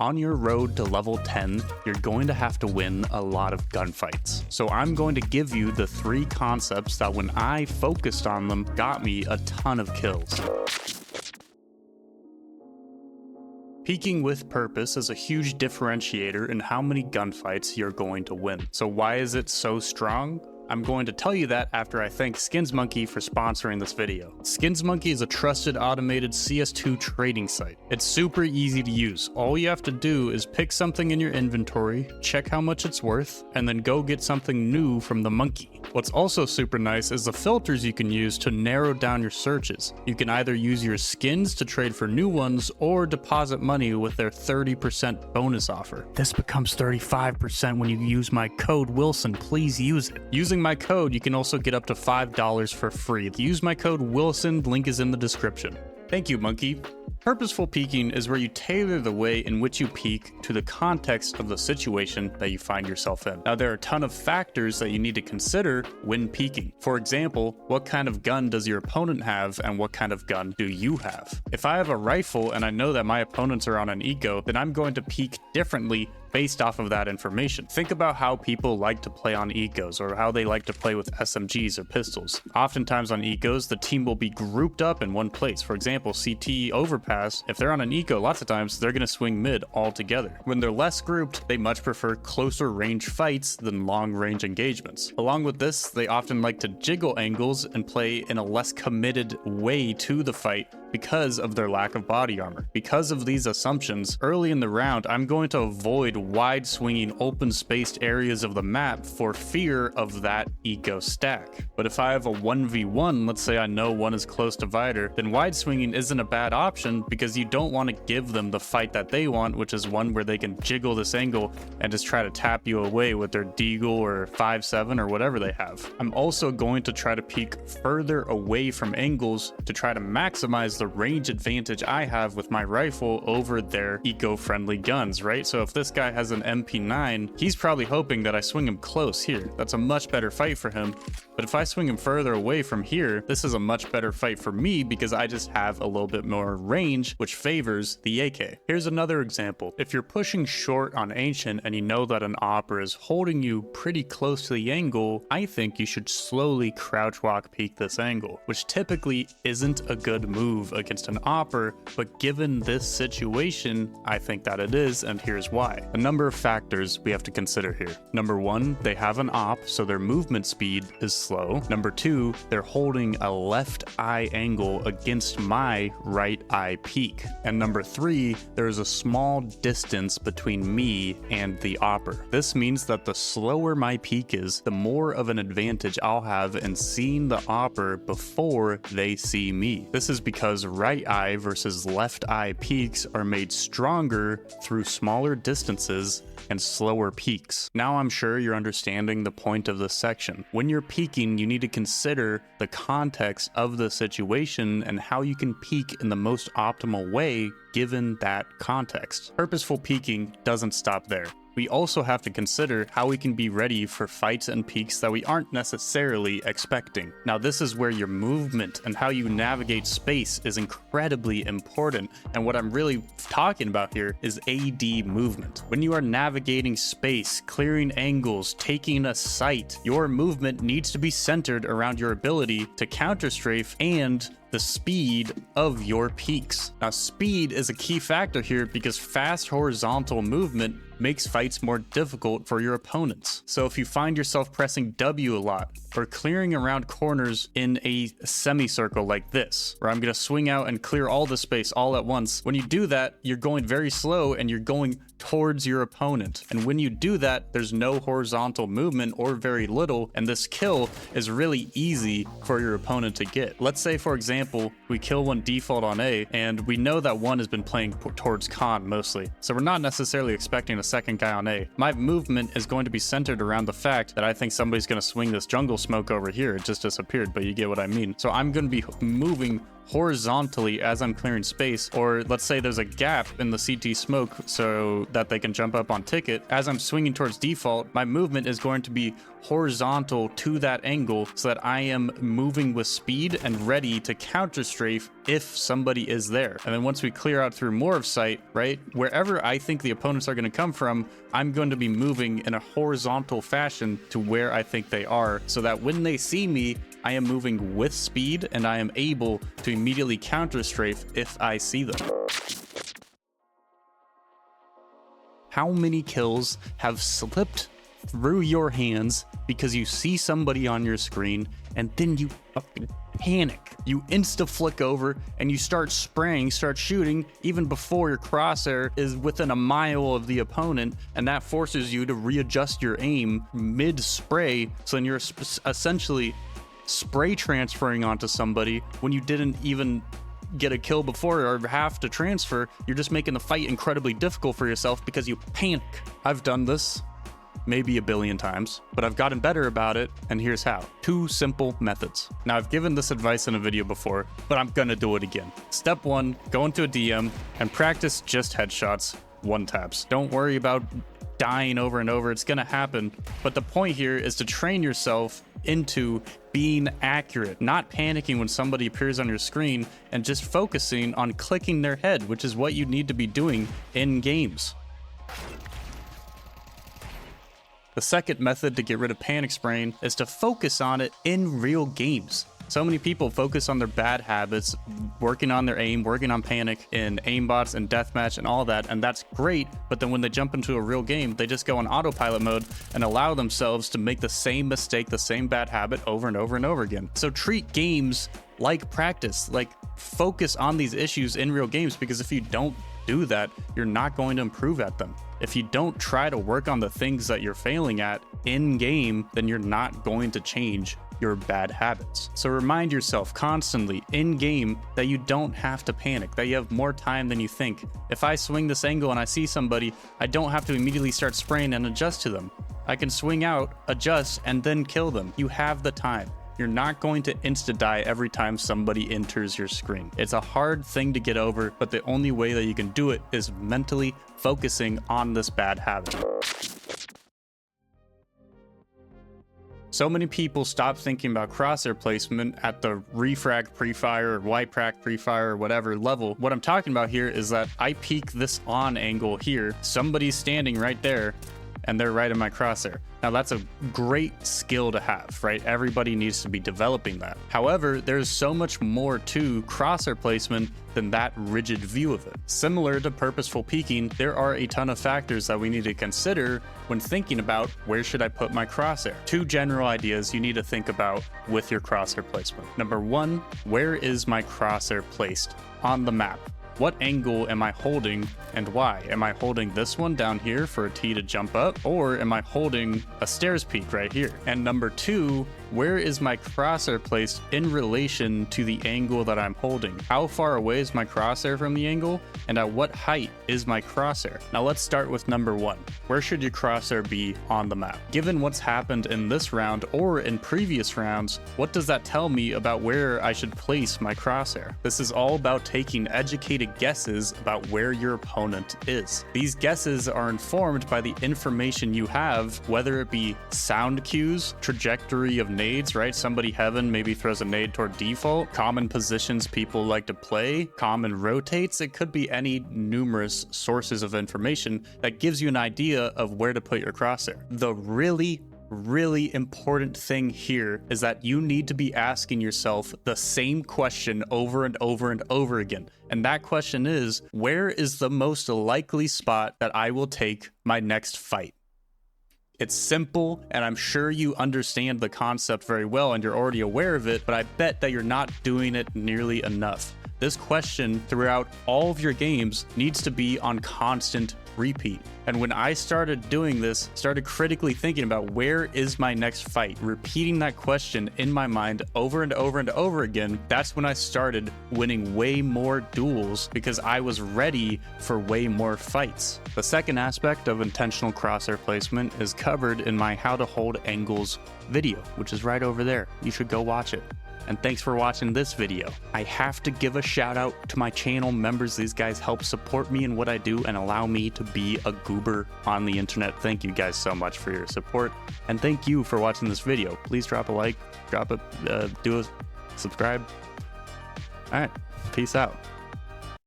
On your road to level 10, you're going to have to win a lot of gunfights. So I'm going to give you the 3 concepts that when I focused on them, got me a ton of kills. Peeking with purpose is a huge differentiator in how many gunfights you're going to win. So why is it so strong? I'm going to tell you that after I thank SkinsMonkey for sponsoring this video. SkinsMonkey is a trusted automated CS2 trading site. It's super easy to use. All you have to do is pick something in your inventory, check how much it's worth, and then go get something new from the monkey. What's also super nice is the filters you can use to narrow down your searches. You can either use your skins to trade for new ones or deposit money with their 30% bonus offer. This becomes 35% when you use my code Wilson. Please use it. Using my code, you can also get up to $5 for free. Use my code Wilson, link is in the description. Thank you, monkey. Purposeful peeking is where you tailor the way in which you peek to the context of the situation that you find yourself in. Now, there are a ton of factors that you need to consider when peeking. For example, what kind of gun does your opponent have and what kind of gun do you have? If I have a rifle and I know that my opponents are on an eco, then I'm going to peek differently based off of that information. Think about how people like to play on ecos or how they like to play with SMGs or pistols. Oftentimes on ecos, the team will be grouped up in one place. For example, CT overpass, if they're on an eco, lots of times they're gonna swing mid all together. When they're less grouped, they much prefer closer range fights than long range engagements. Along with this, they often like to jiggle angles and play in a less committed way to the fight because of their lack of body armor. Because of these assumptions, early in the round, I'm going to avoid wide swinging open spaced areas of the map for fear of that eco stack. But if I have a 1v1, let's say I know one is close to Vider, then wide swinging isn't a bad option because you don't want to give them the fight that they want, which is one where they can jiggle this angle and just try to tap you away with their deagle or 5-7 or whatever they have. I'm also going to try to peek further away from angles to try to maximize the range advantage I have with my rifle over their eco-friendly guns, right? So if this guy has an MP9, he's probably hoping that I swing him close here. That's a much better fight for him. But if I swing him further away from here, this is a much better fight for me because I just have a little bit more range, which favors the AK. Here's another example. If you're pushing short on Ancient and you know that an Opera is holding you pretty close to the angle, I think you should slowly crouch walk peek this angle, which typically isn't a good move against an Opera, but given this situation, I think that it is, and here's why. A number of factors we have to consider here. Number 1, they have an op, so their movement speed is slow. Number 2, they're holding a left eye angle against my right eye peak. And number 3, there's a small distance between me and the Opera. This means that the slower my peak is, the more of an advantage I'll have in seeing the Opera before they see me. This is because right eye versus left eye peaks are made stronger through smaller distances and slower peaks. Now I'm sure you're understanding the point of this section. When you're peeking, you need to consider the context of the situation and how you can peek in the most optimal way given that context. Purposeful peeking doesn't stop there. We also have to consider how we can be ready for fights and peaks that we aren't necessarily expecting. Now, this is where your movement and how you navigate space is incredibly important. And what I'm really talking about here is AD movement. When you are navigating space, clearing angles, taking a site, your movement needs to be centered around your ability to counter strafe and the speed of your peaks. Now, speed is a key factor here because fast horizontal movement makes fights more difficult for your opponents. So if you find yourself pressing W a lot or clearing around corners in a semicircle like this, where I'm going to swing out and clear all the space all at once, when you do that, you're going very slow and you're going towards your opponent. And when you do that, there's no horizontal movement or very little, and this kill is really easy for your opponent to get. Let's say, for example, we kill one default on A, and we know that one has been playing towards con mostly. So we're not necessarily expecting a second guy on A. My movement is going to be centered around the fact that I think somebody's going to swing this jungle smoke over here. It just disappeared, but you get what I mean. So I'm going to be moving horizontally as I'm clearing space, or let's say there's a gap in the CT smoke so that they can jump up on ticket. As I'm swinging towards default, my movement is going to be horizontal to that angle so that I am moving with speed and ready to counter strafe if somebody is there. And then once we clear out through more of sight, right, wherever I think the opponents are going to come from, I'm going to be moving in a horizontal fashion to where I think they are, so that when they see me, I am moving with speed and I am able to immediately counter strafe if I see them. How many kills have slipped through your hands because you see somebody on your screen and then you fucking panic? You insta flick over and you start spraying, start shooting even before your crosshair is within a mile of the opponent, and that forces you to readjust your aim mid spray. So then you're essentially spray transferring onto somebody when you didn't even get a kill before or have to transfer. You're just making the fight incredibly difficult for yourself because you panic. I've done this maybe a billion times, but I've gotten better about it, and here's how. 2 simple methods. Now, I've given this advice in a video before, but I'm gonna do it again. Step 1, go into a DM and practice just headshots, 1-taps. Don't worry about dying over and over, it's gonna happen. But the point here is to train yourself into being accurate, not panicking when somebody appears on your screen, and just focusing on clicking their head, which is what you need to be doing in games. The second method to get rid of panic spraying is to focus on it in real games. So many people focus on their bad habits, working on their aim, working on panic in aimbots and deathmatch and all that, and that's great, but then when they jump into a real game, they just go on autopilot mode and allow themselves to make the same mistake, the same bad habit over and over and over again. So treat games like practice, like focus on these issues in real games, because if you don't do that, you're not going to improve at them. If you don't try to work on the things that you're failing at in game, then you're not going to change your bad habits. So remind yourself constantly in game that you don't have to panic, that you have more time than you think. If I swing this angle and I see somebody, I don't have to immediately start spraying and adjust to them. I can swing out, adjust, and then kill them. You have the time. You're not going to insta-die every time somebody enters your screen. It's a hard thing to get over, but the only way that you can do it is mentally focusing on this bad habit. So many people stop thinking about crosshair placement at the refrag pre-fire or white crack pre-fire or whatever level. What I'm talking about here is that I peek this on angle here, somebody's standing right there, and they're right in my crosshair. Now that's a great skill to have, right? Everybody needs to be developing that. However, there's so much more to crosshair placement than that rigid view of it. Similar to purposeful peeking, there are a ton of factors that we need to consider when thinking about where should I put my crosshair. 2 general ideas you need to think about with your crosshair placement. Number 1, where is my crosshair placed on the map? What angle am I holding and why? Am I holding this one down here for a T to jump up, or am I holding a stairs peak right here? And number 2, where is my crosshair placed in relation to the angle that I'm holding? How far away is my crosshair from the angle, and at what height is my crosshair? Now let's start with number 1. Where should your crosshair be on the map? Given what's happened in this round or in previous rounds, what does that tell me about where I should place my crosshair? This is all about taking educated guesses about where your opponent is. These guesses are informed by the information you have, whether it be sound cues, trajectory of nades, right? Somebody heaven maybe throws a nade toward default, common positions people like to play, common rotates. It could be any numerous sources of information that gives you an idea of where to put your crosshair. The really important thing here is that you need to be asking yourself the same question over and over and over again. And that question is, where is the most likely spot that I will take my next fight? It's simple, and I'm sure you understand the concept very well and you're already aware of it, but I bet that you're not doing it nearly enough. This question throughout all of your games needs to be on constant repeat. And when I started doing this, started critically thinking about where is my next fight, repeating that question in my mind over and over and over again, that's when I started winning way more duels because I was ready for way more fights. The second aspect of intentional crosshair placement is covered in my How to Hold Angles video, which is right over there. You should go watch it. And thanks for watching this video. I have to give a shout out to my channel members. These guys help support me in what I do and allow me to be a goober on the internet. Thank you guys so much for your support. And thank you for watching this video. Please drop a like, do a subscribe. All right, peace out.